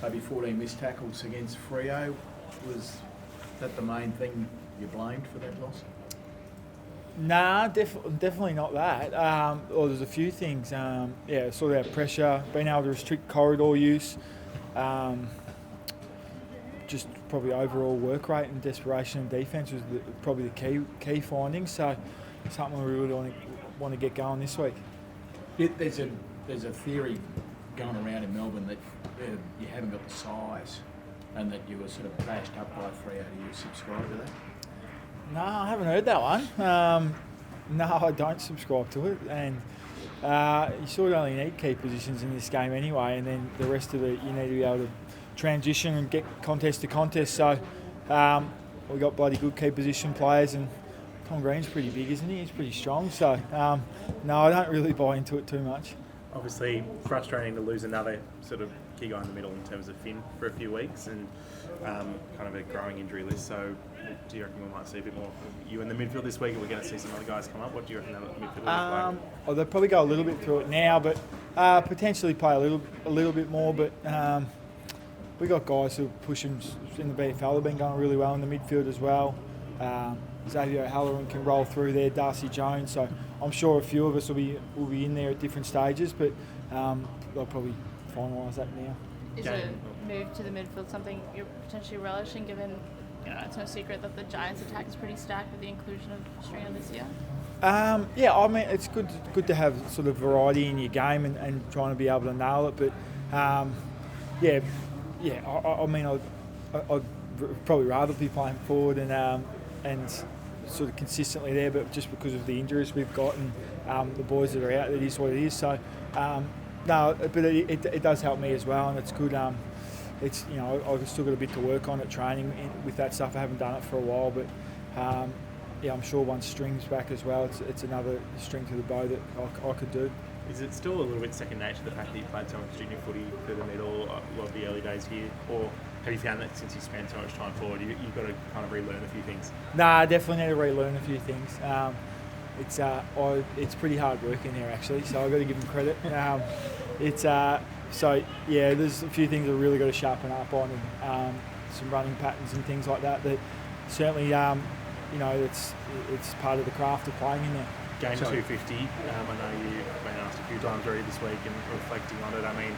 maybe 14 missed tackles against Freo. Was that the main thing you blamed for that loss? Nah, definitely not that. There's a few things. Sort of our pressure, being able to restrict corridor use, just probably overall work rate and desperation and defence was probably the key findings. So something we really want to get going this week. There's a theory going around in Melbourne that you haven't got the size and that you were sort of bashed up by Freo. Do you subscribe to that? No, I haven't heard that one. No, I don't subscribe to it. And you sort of only need key positions in this game anyway, and then the rest of it you need to be able to transition and get contest to contest. So we've got bloody good key position players, and Tom Green's pretty big, isn't he? He's pretty strong. So no, I don't really buy into it too much. Obviously frustrating to lose another sort of key guy in the middle in terms of Finn for a few weeks, and kind of a growing injury list. So do you reckon we might see a bit more of you in the midfield this week? Are we going to see some other guys come up? What do you reckon that midfield will look like? They'll probably go a little bit through it now, but potentially play a little bit more. But we got guys who are pushing in the BFL. They've been going really well in the midfield as well. Xavier O'Halloran can roll through there, Darcy Jones. So I'm sure a few of us will be in there at different stages, but they'll probably finalise that now. Is a move to the midfield something you're potentially relishing, given it's no secret that the Giants' attack is pretty stacked with the inclusion of Stringer this year? I mean, it's good to have sort of variety in your game and trying to be able to nail it. But I mean, I'd probably rather be playing forward and sort of consistently there, but just because of the injuries we've got and the boys that are out, it is what it is. So no, but it does help me as well, and it's good. It's I've still got a bit to work on at training with that stuff. I haven't done it for a while, but I'm sure once String's back as well, it's another string to the bow that I could do. Is it still a little bit second nature, the fact that you played so much junior footy through the middle, a lot of the early days here, or have you found that since you spent so much time forward, you've got to kind of relearn a few things? Nah, definitely need to relearn a few things. It's pretty hard work in here actually, so I've got to give them credit. There's a few things I've really got to sharpen up on, and some running patterns and things like that. That certainly, it's part of the craft of playing in there. Game 250. I know you've been asked a few times already this week and reflecting on it. I mean,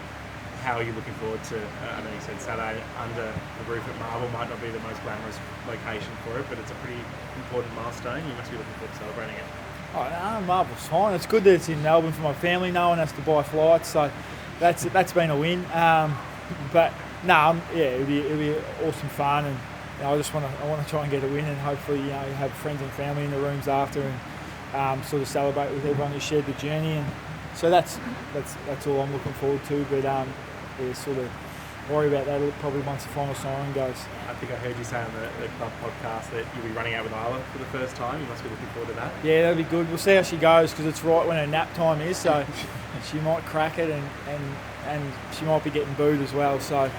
how are you looking forward to? I know you said Saturday under the roof at Marvel might not be the most glamorous location for it, but it's a pretty important milestone. You must be looking forward to celebrating it. Oh, no, Marvel's fine. It's good that it's in Melbourne for my family. No one has to buy flights, so that's been a win. It'll be awesome fun, and I want to try and get a win, and hopefully have friends and family in the rooms after, and sort of celebrate with everyone who shared the journey. And so that's all I'm looking forward to. But sort of worry about that probably once the final siren goes. I think I heard you say on the club podcast that you'll be running out with Isla for the first time. You must be looking forward to that. Yeah, that'll be good. We'll see how she goes, because it's right when her nap time is, so she might crack it, and she might be getting booed as well. So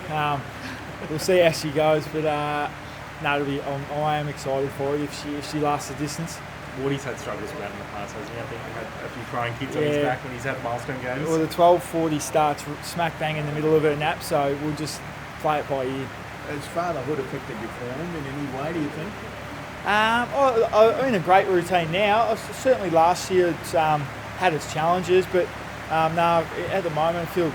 we'll see how she goes. But I am excited for it if she lasts the distance. Woody's had struggles with that in the past, hasn't he? I think he had a few crying kids on his back when he's had milestone games. Well, the 12:40 starts smack bang in the middle of her nap, so we'll just play it by ear. Has fatherhood affected your form in any way, do you think? I'm in a great routine now. Certainly last year it's had its challenges, but at the moment I feel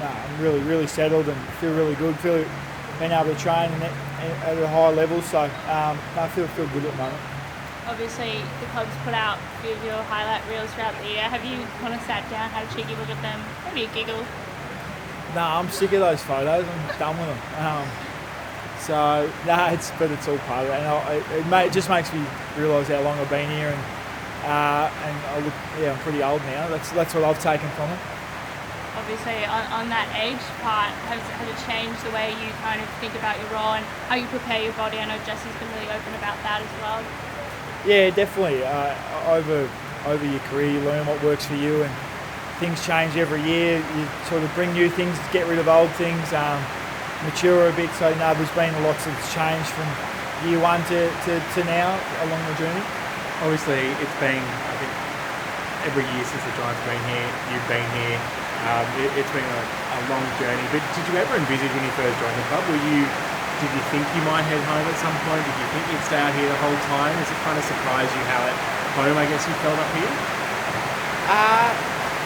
I'm really, really settled and feel really good. Being able to train at a high level, so I feel good at the moment. Obviously, the club's put out a few of your highlight reels throughout the year. Have you kind of sat down, had a cheeky look at them, maybe a giggle? No, I'm sick of those photos. I'm done with them. It's all part of it, and it just makes me realise how long I've been here, and I look, I'm pretty old now. That's what I've taken from it. Obviously, on that age part, has it changed the way you kind of think about your role and how you prepare your body? I know Jesse's been really open about that as well. Yeah, definitely. Over your career, you learn what works for you, and things change every year. You sort of bring new things, get rid of old things, mature a bit. So there's been lots of change from year one to now along the journey. Obviously, it's been, I think, every year since the Giants been here, you've been here. It's been a long journey. But did you ever envisage when you first joined the club? Did you think you might head home at some point? Did you think you'd stay out here the whole time? Has it kind of surprised you how at home, I guess, you felt up here?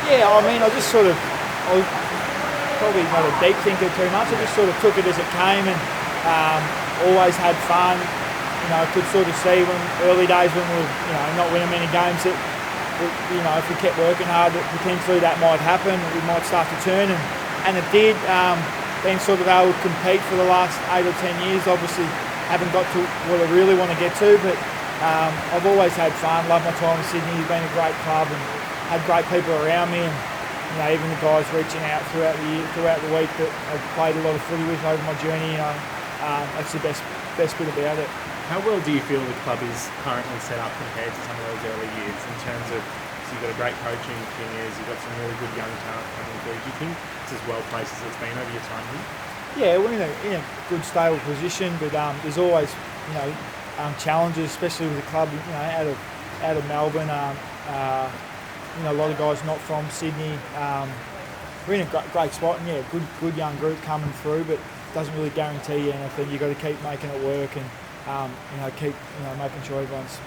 Yeah, I mean, I was probably not a deep thinker too much. I just sort of took it as it came and always had fun. I could sort of see when early days when we were, not winning many games that, if we kept working hard, that potentially that might happen. We might start to turn, and it did. Been sort of able to compete for the last 8 or 10 years. Obviously, haven't got to what I really want to get to, but I've always had fun. Love my time in Sydney. It's been a great club and had great people around me, and even the guys reaching out throughout the week that I've played a lot of footy with over my journey. That's the best bit about it. How well do you feel the club is currently set up compared to some of those early years in terms of, so you've got a great coaching Kingers, you've got some really good young talent coming through. Do you think it's as well placed as it's been over your time here? Yeah, we're in a good stable position, but there's always challenges, especially with the club out of Melbourne. A lot of guys not from Sydney. We're in a great spot, and good young group coming through, but doesn't really guarantee you anything. You've got to keep making it work and keep making sure everyone's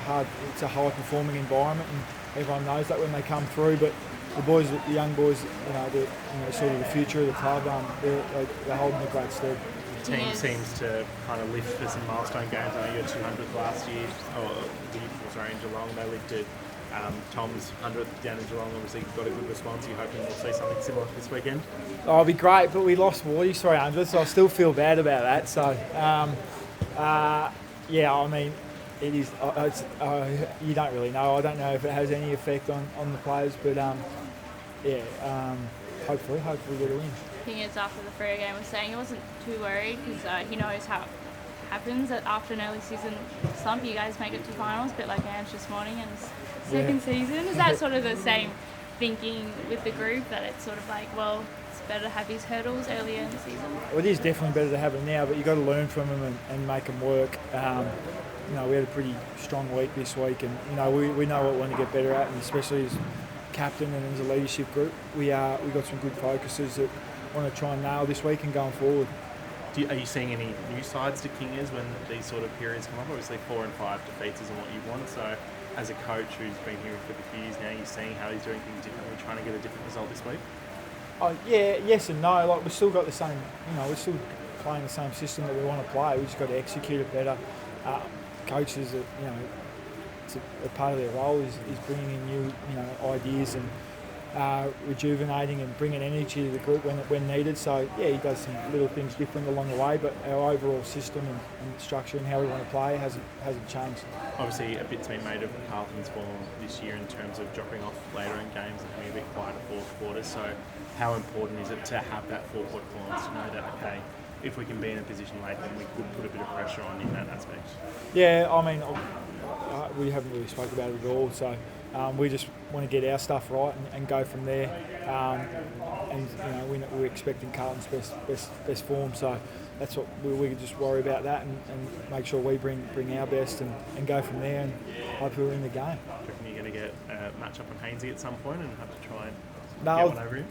hard. It's a high performing environment, and everyone knows that when they come through. But the young boys, they're sort of the future of the club. They're holding a great stead. The team seems to kind of lift for some milestone games. I know you had 200th last year, in Geelong. They lifted Tom's 100th down in Geelong. Obviously, got a good response. You're hoping we'll see something similar this weekend? Oh, it'll be great, but we lost Wardy's 300th, so I still feel bad about that. So, I mean, it is. You don't really know. I don't know if it has any effect on the players, but hopefully we get a win. Kingers after the Freo game was saying he wasn't too worried because he knows how it happens that after an early season slump, you guys make it to finals, a bit like Ange this morning in his second season. Is that sort of the same thinking with the group, that it's sort of like, well, it's better to have his hurdles earlier in the season? Well, it is definitely better to have them now, but you've got to learn from them and make them work. We had a pretty strong week this week, and we know what we want to get better at, and especially as captain and as a leadership group, we got some good focuses that want to try and nail this week and going forward. Are you seeing any new sides to Kingers when these sort of periods come up? Obviously 4 and 5 defeats isn't what you want, so as a coach who's been here for a few years now, you're seeing how he's doing things differently, trying to get a different result this week? Oh, yeah, yes and no. Like, we've still got the same, we're still playing the same system that we want to play. We've just got to execute it better. Coaches, it's a part of their role is bringing in new, ideas and rejuvenating and bringing energy to the group when needed. So he does some little things different along the way, but our overall system and structure and how we want to play hasn't changed. Obviously, a bit's been made of Carlton's form this year in terms of dropping off later in games and having a bit quieter fourth quarter. So, how important is it to have that 4-point performance to know that if we can be in a position late, then we could put a bit of pressure on in that aspect? Yeah, I mean, we haven't really spoke about it at all. So. We just want to get our stuff right and go from there. We're expecting Carlton's best form, so that's what we just worry about that and make sure we bring our best and go from there and hopefully win the game. Do you reckon you're going to get a match up on Hainsey at some point and have to try and get one over him?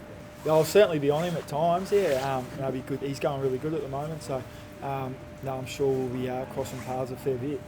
I'll certainly be on him at times. Be good. He's going really good at the moment, so I'm sure we'll be crossing paths a fair bit.